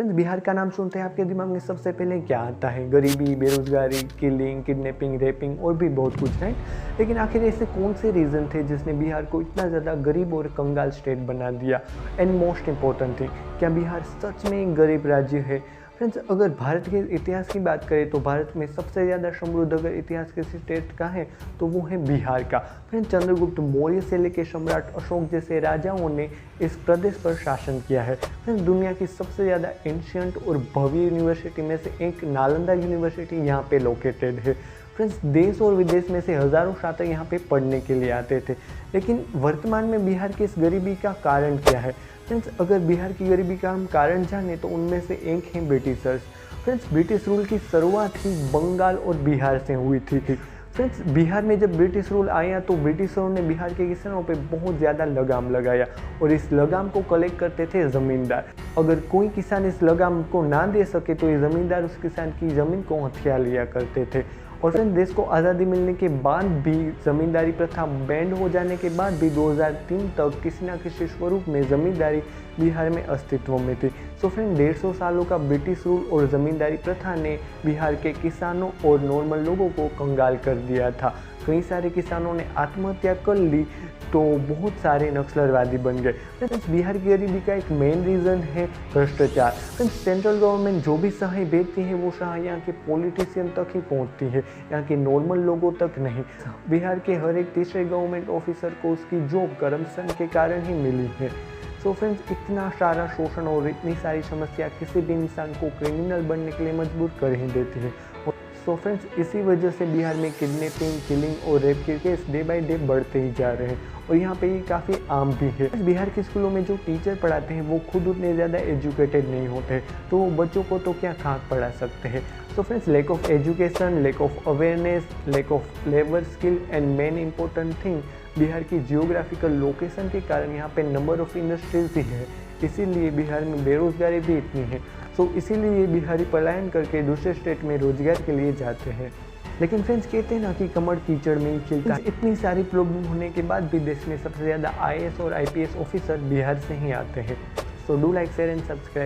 Friends, Bihar का नाम सुनते हैं आपके दिमाग में सबसे पहले क्या आता है? गरीबी, बेरोजगारी, किलिंग, किडनैपिंग, रेपिंग और भी बहुत कुछ, राइट? लेकिन आखिर ऐसे कौन से रीज़न थे जिसने बिहार को इतना ज़्यादा गरीब और कंगाल स्टेट बना दिया? एंड मोस्ट इम्पॉर्टेंट थिंग, क्या बिहार सच में एक गरीब राज्य है? फ्रेंड्स, अगर भारत के इतिहास की बात करें तो भारत में सबसे ज़्यादा समृद्ध अगर इतिहास किसी स्टेट का है तो वो है बिहार का। फ्रेंड्स, चंद्रगुप्त मौर्य से लेकर सम्राट अशोक जैसे राजाओं ने इस प्रदेश पर शासन किया है। फ्रेंड्स, दुनिया की सबसे ज़्यादा एंशियंट और भव्य यूनिवर्सिटी में से एक नालंदा यूनिवर्सिटी यहाँ पे लोकेटेड है। फ्रेंड्स, देश और विदेश में से हज़ारों छात्र यहाँ पे पढ़ने के लिए आते थे। लेकिन वर्तमान में बिहार की इस गरीबी का कारण क्या है? फ्रेंड्स, अगर बिहार की गरीबी का हम कारण जाने तो उनमें से एक है ब्रिटिशर्स। फ्रेंड्स, ब्रिटिश रूल की शुरुआत ही बंगाल और बिहार से हुई थी। फ्रेंड्स, बिहार में जब ब्रिटिश रूल आया तो ब्रिटिशरों ने बिहार के किसानों पे बहुत ज़्यादा लगाम लगाया और इस लगाम को कलेक्ट करते थे ज़मींदार। अगर कोई किसान इस लगाम को ना दे सके तो ये ज़मींदार उस किसान की ज़मीन को हथिया लिया करते थे। और फ्रेंड्स, देश को आज़ादी मिलने के बाद भी ज़मींदारी प्रथा बैंड हो जाने के बाद भी 2003 तक किसी न किसी स्वरूप में ज़मींदारी बिहार में अस्तित्व में थी। सो फ्रेंड, 150 सालों का ब्रिटिश रूल और ज़मींदारी प्रथा ने बिहार के किसानों और नॉर्मल लोगों को कंगाल कर दिया था। कई सारे किसानों ने आत्महत्या कर ली तो बहुत सारे नक्सलवादी बन गए। फ्रेंड्स, बिहार की गरीबी का एक मेन रीज़न है भ्रष्टाचार। फ्रेंड्स, सेंट्रल गवर्नमेंट जो भी सहाय भेजती है वो सहाय यहाँ के पॉलिटिशियन तक ही पहुँचती है, यहाँ के नॉर्मल लोगों तक नहीं। बिहार के हर एक तीसरे गवर्नमेंट ऑफिसर को उसकी जॉब करप्शन के कारण ही मिली है। सो फ्रेंड्स, इतना सारा शोषण और इतनी सारी समस्या किसी भी इंसान को क्रिमिनल बनने के लिए मजबूर कर ही देती है। सो फ्रेंड्स, इसी वजह से बिहार में किडनैपिंग, किलिंग और रेप के केस डे बाय डे बढ़ते ही जा रहे हैं और यहाँ पे ये काफ़ी आम भी है। बिहार के स्कूलों में जो टीचर पढ़ाते हैं वो खुद उतने ज़्यादा एजुकेटेड नहीं होते, तो वो बच्चों को तो क्या खाक पढ़ा सकते हैं। So friends, lack of education, lack of awareness, lack of labour skill and main important thing, Bihar की जियोग्राफिकल लोकेशन के कारण यहाँ पे नंबर ऑफ इंडस्ट्रीज भी है, इसीलिए बिहार में बेरोजगारी भी इतनी है। सो इसीलिए बिहारी पलायन करके दूसरे स्टेट में रोजगार के लिए जाते हैं। लेकिन फ्रेंड्स, कहते हैं ना कि कमर कीचड़ में ही खिलता है। इतनी सारी प्रॉब्लम होने के बाद भी देश में सबसे ज़्यादा IAS और IPS ऑफिसर बिहार से ही आते हैं। So do like, share and subscribe.